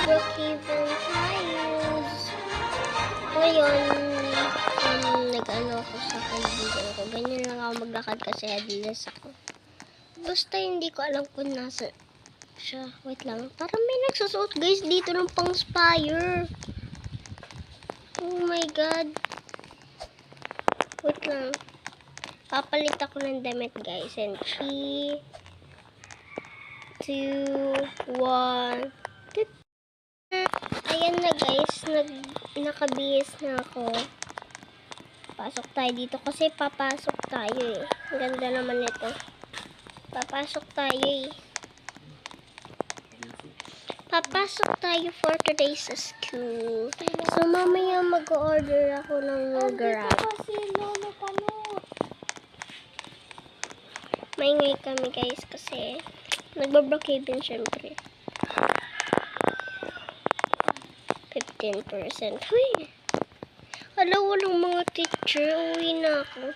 Brookhaven tayo. Ngayon, nag-ano ako sa kaibigan ko. Ganyan lang ako maglakad kasi adidas ako. Basta hindi ko alam kung nasa siya. Wait lang. Parang may nagsusuot guys dito ng pang Spire. Oh my god. Wait lang. Papalit ako ng damit guys. And 3, 2, 1. Ayan na guys. Nakabihis na ako. Pasok tayo dito kasi papasok tayo eh. Ang ganda naman ito. Papasok tayo eh. Papasok tayo for today's school. So mamaya mag-order ako ng Grab. Maingay kami guys kasi nagba-Brookhaven syempre. 15%. Huy! Hala, walang mga teacher. Uwi na ako.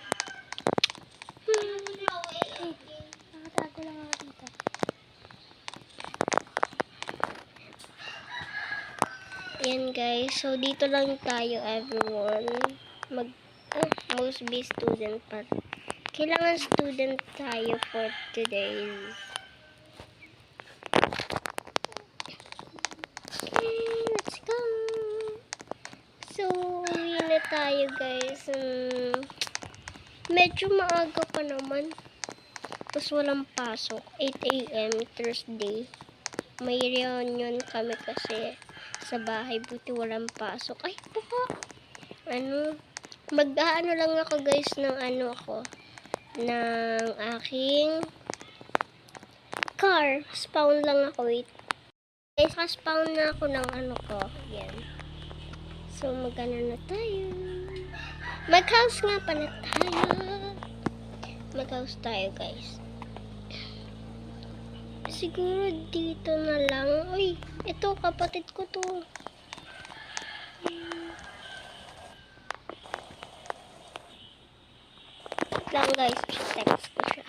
Nakatago lang ako dito. Ayan guys. So, dito lang tayo everyone. Most be student pa. Kailangan student tayo for today. Okay, let's go. So, uwi na tayo guys. Medyo maaga pa naman. Tapos walang pasok. 8 AM Thursday. May reunion kami kasi sa bahay. Buti walang pasok. Ay, baka. Mag-ano lang ako guys ng ng aking car. Spawn lang ako. Wait. Guys, ka-spawn na ako ng ko. Yan. So, mag-ano na tayo. Mag-house nga pala tayo. Mag-house tayo, guys. Siguro dito na lang. Uy, ito, kapatid ko to. Lang, guys. Text ko siya.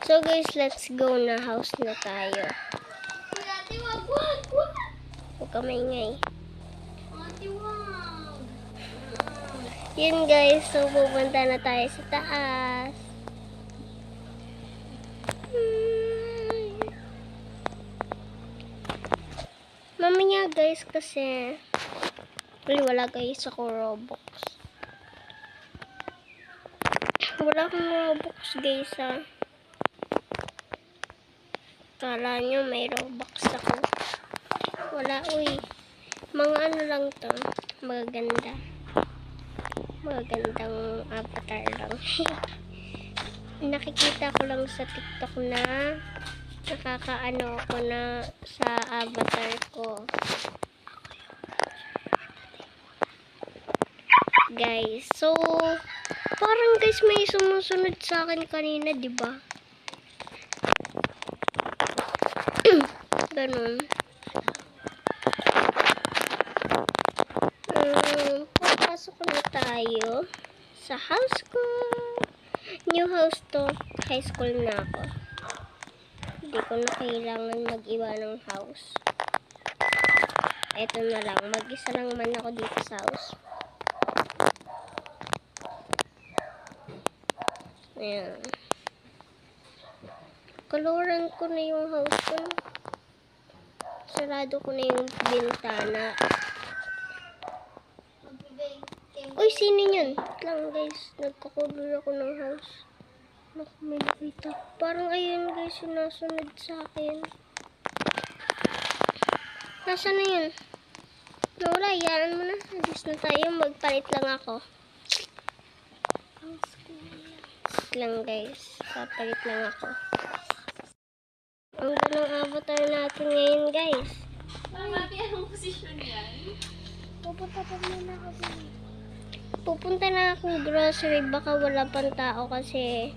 So guys, let's go na. House na tayo. Huwag ka maingay. Yun guys, so pupunta na tayo sa taas. Mamaya guys kasi wala guys ako Robux. Wala akong Robux guys ha. Kala nyo may Robux ako. Wala uy. Mga lang to. Magaganda. Magagandang avatar lang. Nakikita ko lang sa TikTok na nakakaano ako na sa avatar ko. Guys, so parang guys may sumusunod sa akin kanina, 'di ba? Ganun. Papasok na tayo sa house ko. New house to. High school na ako. Hindi ko na kailangan mag-iba ng house. Eto na lang. Mag-isa lang man ako dito sa house. Ayan. Kaloran ko na yung house ko. Sarado ko na yung bintana. Uy, sino yun? Lang guys. Nagkakulor ako ng house. Naku, may nakita. Parang ayun guys, yung nasunod sa akin. Nasaan na yun? Nawala, yan mo na. Alis na tayo. Magpalit lang ako. Lang guys. Papalit lang ako. Ang ganang avatar natin ngayon guys. Mami, anong posisyon yan? Pupunta na akong grocery. Baka wala pang tao kasi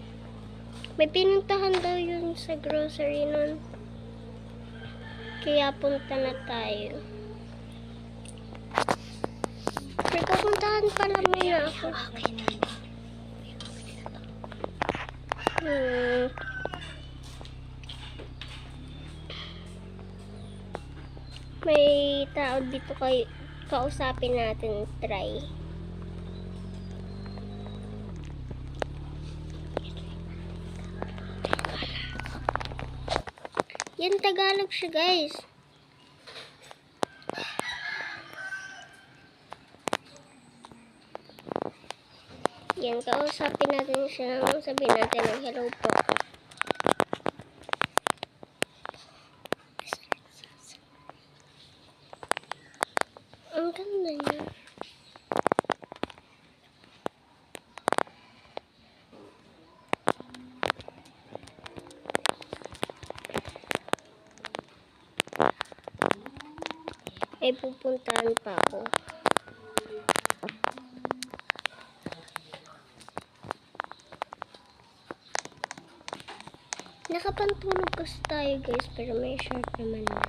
may pinuntahan daw yun sa grocery nun. Kaya punta na tayo. Pupuntahan pala muna ako. May tao dito kausapin natin. Try. Yan, Tagalog siya, guys. Yan, kausapin natin siya. Sabihin natin ng hello po. Ang ganda niya. Ay, pupuntahan pa ako. Nakapantulog kasi tayo, guys, pero may short naman na.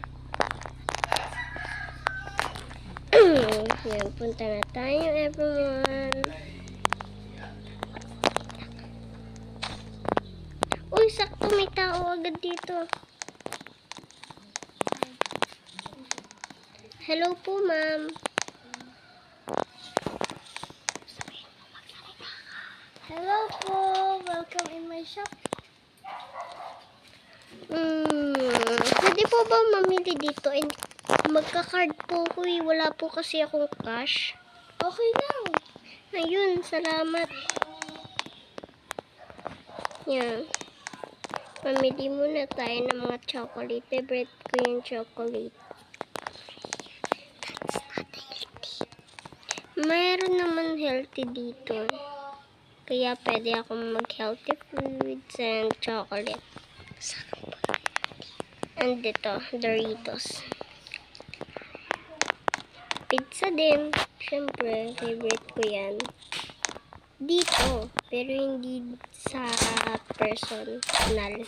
Yan, punta na tayo, everyone. Uy, sakto, may tao agad dito. Hello po, ma'am. Hello po! Welcome in my shop. Pwede po ba mamili dito? Magka-card po ko eh. Wala po kasi akong cash. Okay lang. Ayun, salamat. Yan. Pamili muna tayo ng mga chocolate. Favorite ko yung chocolate. That's not healthy. Mayroon naman healthy dito. Kaya pwede akong mag-healthy foods and chocolate. And dito, Doritos. Pizza din. Siyempre, favorite ko yan. Dito. Pero hindi sa personal.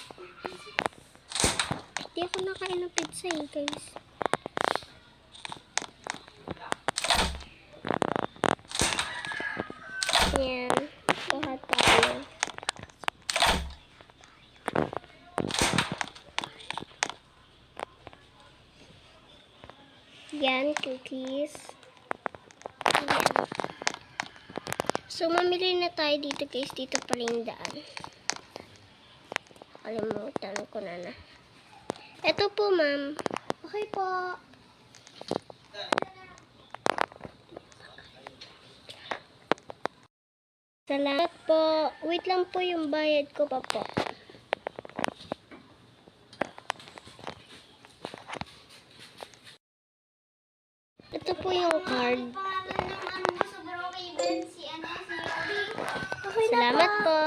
Hindi ako nakain ng pizza eh, guys. Yan. Kuha tayo. Yan, cookies. Yan. So, mamili na tayo dito, guys. Dito pa rin daan. Kalimutan ko na. Ito po, ma'am. Okay po. Salamat po. Wait lang po yung bayad ko pa po. Ito po yung card. Okay na Salamat po.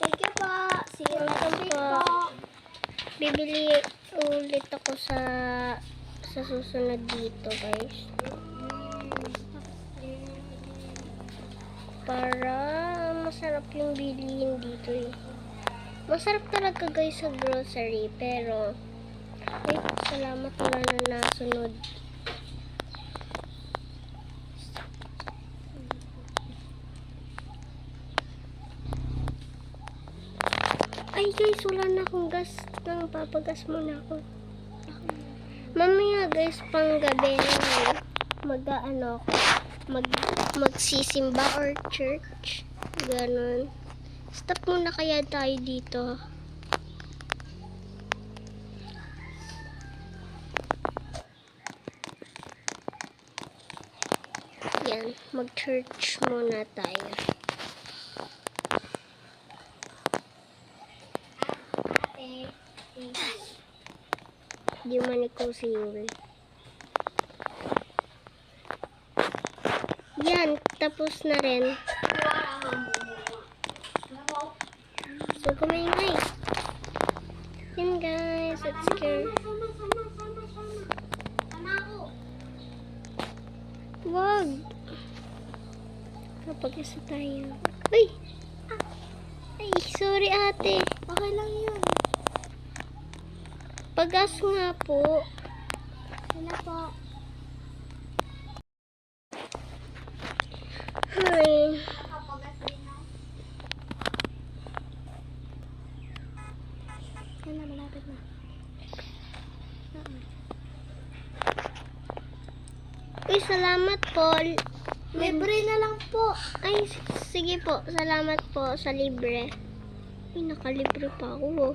Thank you po. See you next week po. po. Bibili ulit ako sa susunod dito, guys. Para masarap yung bilihin dito eh. Masarap talaga, guys, sa grocery. Pero, ay, salamat wala na nasunod. Ay, guys, wala na akong gas. Nang papagas muna ako. Mamaya, guys, pang gabi mag-ano ako. Magsisimba or church. Ganon. Stop muna kaya tayo dito. Yan. Mag-church muna tayo. Di man ikaw single. Yan, tapos na rin. So, kumaingay. Yan, guys. Let's go. Wag. Kapag isa tayo. Uy! Ay, sorry ate. Okay lang yun. Pagas nga po. Wala po. Ay, salamat po. Libre na lang po. Ay, sige po. Salamat po sa libre. Ay, nakalibre pa ako.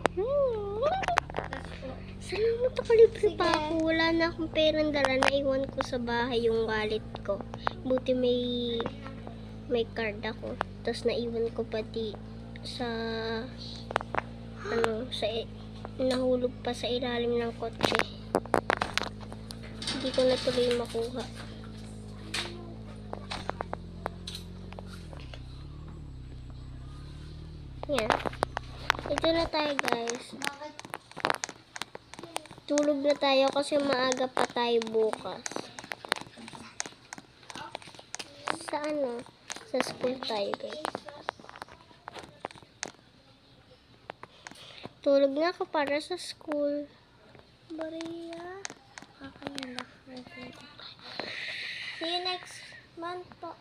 Salamat, nakalibre pa Sige. ako. Wala na akong perang dala. Naiwan ko sa bahay yung wallet ko. Buti may card ako. Tapos naiwan ko pati sa nahulog pa sa ilalim ng kotse. Hindi ko na tuloy makuha. Yan. Ito na tayo, guys. Tulog na tayo kasi maaga pa tayo bukas. Sa Sa school tayo, guys. Tulog na ako para sa school. Maria. See you next month po.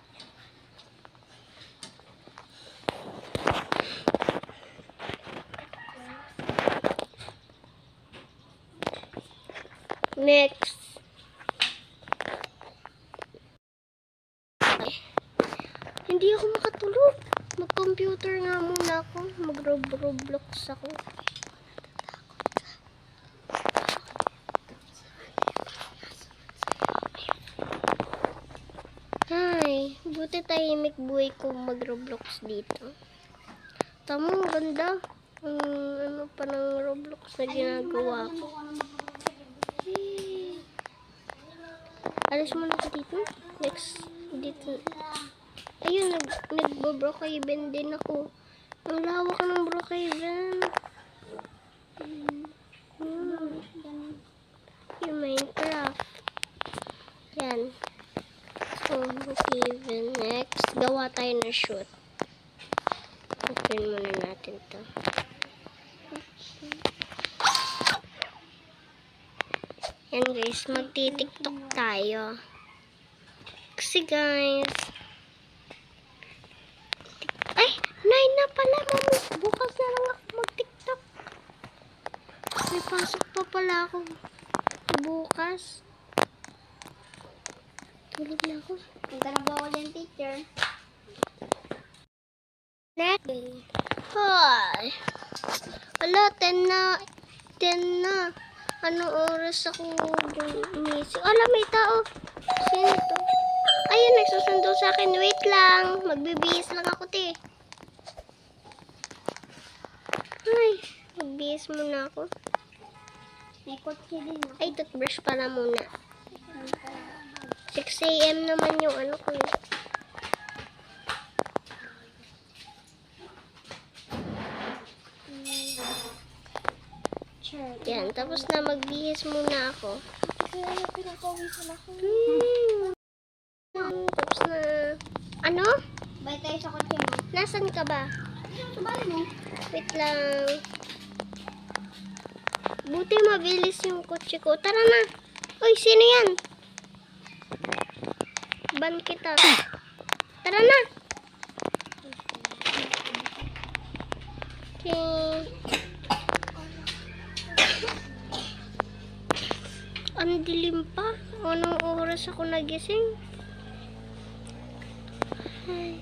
Next. Hindi ako makatulog. Mag-computer nga muna ako. Mag-Roblox ako. Ay, buti tahimik buhay ko mag-Roblox dito. Tama, ang ganda. Ano pa ng Roblox na ginagawa ko. Alis muna ako dito. Next, dito. Ayun, nagbo-Brookhaven din ako. Ang lawak ng Brookhaven. Yung Minecraft. Yan. So, Brookhaven. Next, gawa tayo ng shoot. Open muna natin to. Yan guys, magti-tiktok tayo. Kasi guys, ay, 9 na pala, mami. Bukas na lang ako mag-tiktok. May pasok pa pala ako bukas. Tulog na ako. Punta na ba ulit yung teacher? Next. Hi. Wala, 10 na. 10 na. Anong oras ako gumising? Ala, may tao. Sino to? Ayun, nagsusundo sa akin. Wait lang. Magbibihis lang ako, te. Ay, magbihis muna ako. May kotse din ako. Ay, toothbrush pala muna. 6 a.m. naman yung ano ko. Yan, tapos na magbihis muna ako. Kaya pinakawisan ako. Tapos na... Ano? Bye tayo sa kotse mo. Nasaan ka ba? Sabay mo. Wait lang. Buti mabilis yung kotse ko. Tara na. Uy, sino yan? Ban kita. Tara na. Okay. Ang dilim pa. Anong oras ako nagising? Ay.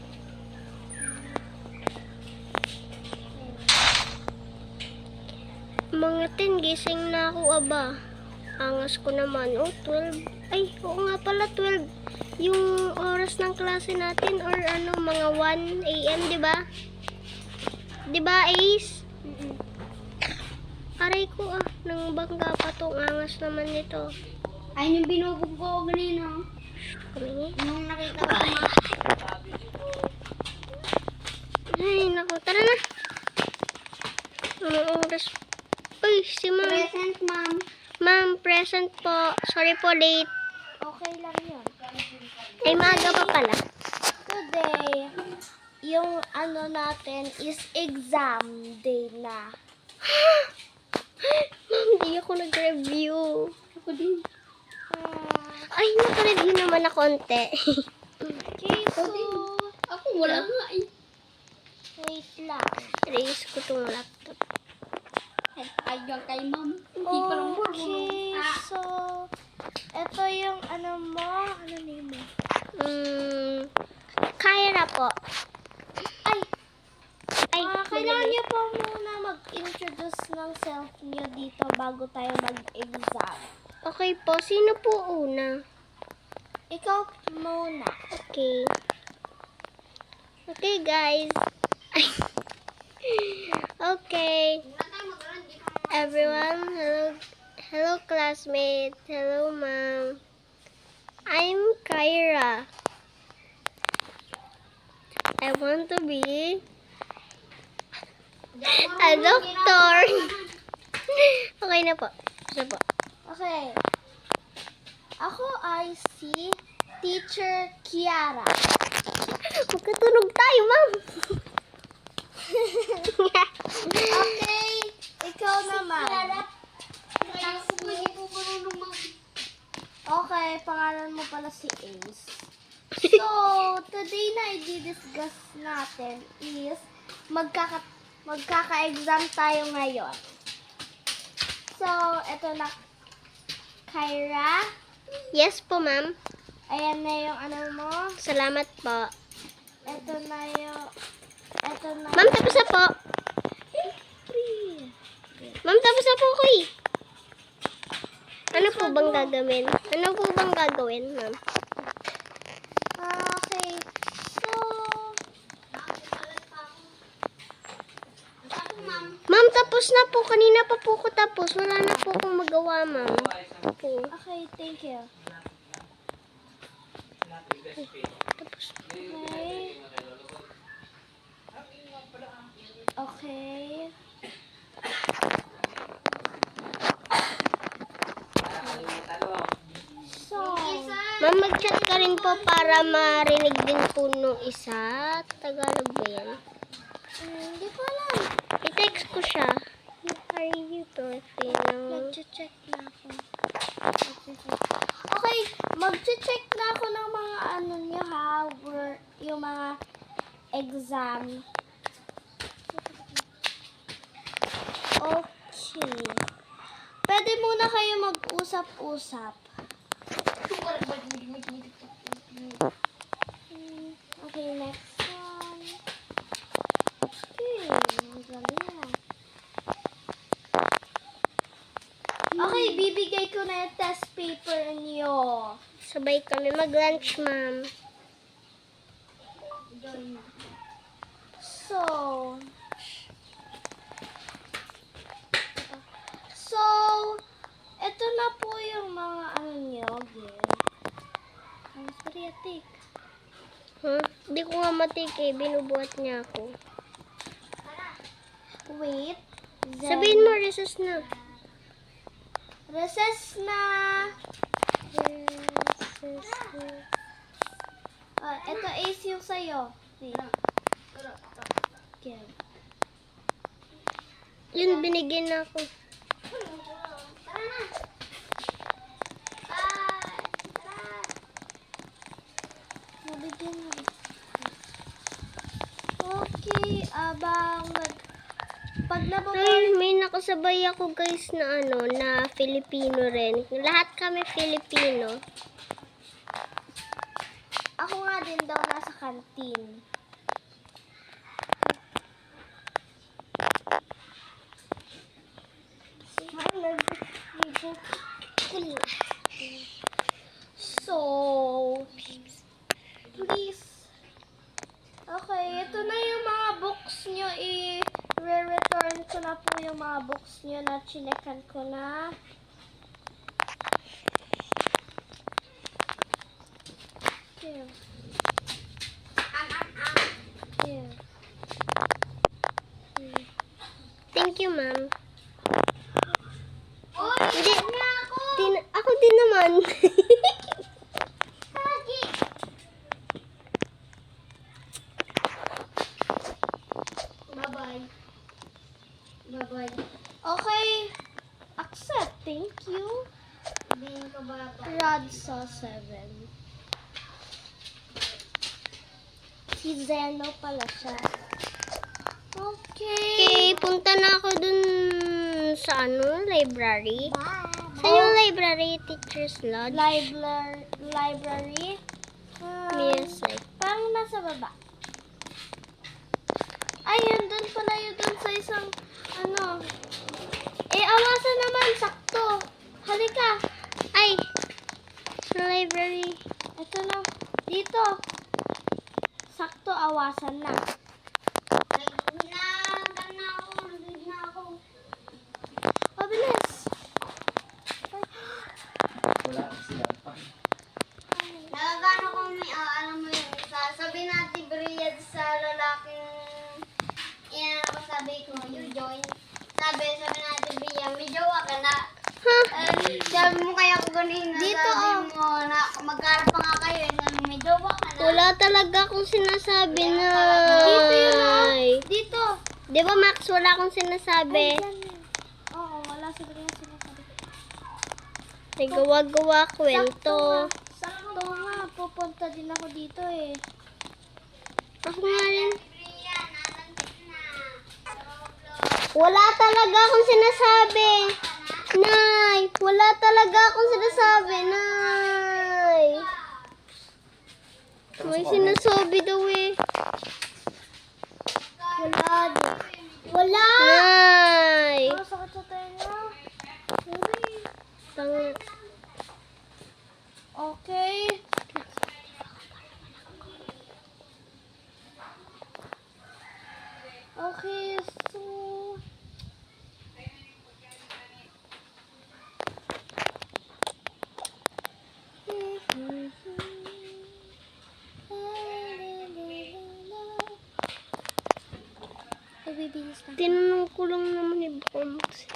Mga 10, gising na ako, aba. Angas ko naman. Oh, 12. Ay, oo nga pala, 12. Yung oras ng klase natin or ano, mga 1 a.m., di ba? Di ba, Ace? Aray ko nang bangga pa tong angas naman nito. Ayun yung binubog ko ganino. Kami. Nung nakita ko Ay, naku, tara na. Anong oras? Uy, si ma'am. present, ma'am. Ma'am, present po. Sorry po, late. Okay lang yun. Ay, maaga pa pala. Today, yung ano natin is exam day na. Ma'am, di ako nag-review. Ako din. Ay, naka-review naman na konti. Ako din. Ako wala nga eh. Wait lang. Erase ko tong laptop. Ayun kay ma'am. Hindi pa lang Okay, so, ito yung ano mo. Ano na bago tayo mag-exam. Okay po, sino po una? Ikaw muna. Okay. Okay, guys. Ay. Okay. Everyone, hello. Hello, classmate. Hello, ma'am. I'm Kyra. I want to be a doctor. Okay na po. Sige po. Okay. Ako ay si Teacher Kiara. Magkatunog tayo, ma'am. Okay, ikaw naman. Okay, pangalan mo pala si Ace. So, today na i-discuss natin is magkaka-exam tayo ngayon. So, eto na, Kyra. Yes po, ma'am. Ayan na yung ano mo. Salamat po. Eto na. Ma'am, tapos na po. Ma'am, tapos na po ko eh. Ano po bang gagawin? Ano po bang gagawin, ma'am? Okay. So, Ma'am, tapos na po. Kanina pa po ko tapos. Wala na po akong magawa, ma'am. Po. okay, thank you. Tapos. Okay. Okay. So, Ma'am, mag-chat ka rin po para marinig din po nung isa. Tagalog ba yan? hindi ko alam. I-text ko siya. Are you Filipino? Nag-check na ako. Okay, mag-check na ako ng mga ano nyo ha, yung mga exam. Okay. Pwede muna kayo mag-usap-usap. Okay, next one. Okay, magaling na. Okay, bibigay ko na yung test paper niyo. Sabay kami mag-lunch, ma'am. So, eto na po yung mga ano niyo, again. Ang sariatik. Huh? Hindi ko nga matik eh. Binubuhat niya ako. Wait. Sabihin mo, recess na. Recess na. Ito ace yung sa'yo. Wait. Okay. Yun, binigyan na ako. Nabigyan na. Okay, pag Ay, may nakasabay ako guys na ano, na Filipino rin. Lahat kami Filipino. ako nga din daw nasa kantin. So, please. Okay, ito na yung mga books nyo. I-return ko na po yung mga books nyo na chinekan ko na. Here. Here. Thank you, ma'am. Hindi. Ako din naman. Bye-bye. Bye-bye. Okay. Accept. Thank you. Rod saw 7. Si Zeno pala siya. Okay. Okay, punta na ako dun sa ano, library. Bye. Saan yung library? Teacher's Lodge? Library? Yes, like. Parang nasa baba. Ayun, dun pala yun dun sa isang, ano. awasan naman, sakto. Halika. Ay! Sa library. Ito na. Dito. Sakto, awasan na. Mabilis. Wala akong siya pa. Nagagano ko may, alam mo yun, sabi natin Briyad sa lalaking, yan ako sabi ko, you join. Sabi natin Briyad, may jowa ka na. Sabi mo kaya ko ganun, Dito, sabi mo na magkarap pa nga kayo, sabi mo, may jowa ka na. Wala talaga akong sinasabi na. Dito yun, Dito. Di ba, Max? Wala akong sinasabi. Oo, wala sa ganyan sinasabi. Nagawa-gawa kwento. Sakto nga. Pupunta din ako dito eh. Ako nga rin. Briyad, nalantik na. Wala talaga akong sinasabi. Nay! Wala talaga akong sinasabi, Nay! May sinasabi daw eh. Wala. Wala! Nay! Ang sakit sa tenga. Sorry. Tang... Okay. Okay, so... Nagbibihis na. Tinanong ko lang naman ni Bomax.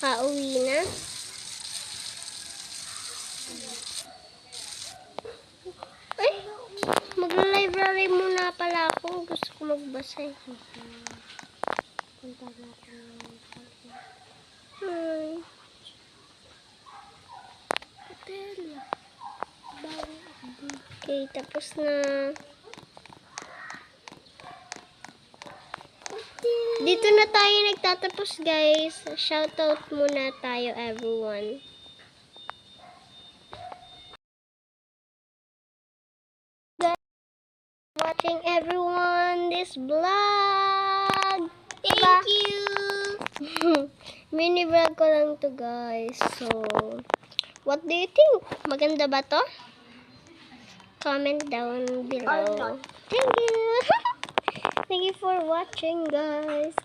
Nakauwi na. Ay, magla-library muna pala ako. Gusto ko magbasa eh. Punta na ako. Ay, Hotel. okay, tapos na. Dito na tayo nagtatapos, guys. Shoutout muna tayo, everyone. Watching everyone this vlog. Thank you. Mini vlog ko lang to, guys. So, what do you think? Maganda ba to? Comment down below. Thank you. Thank you for watching, guys.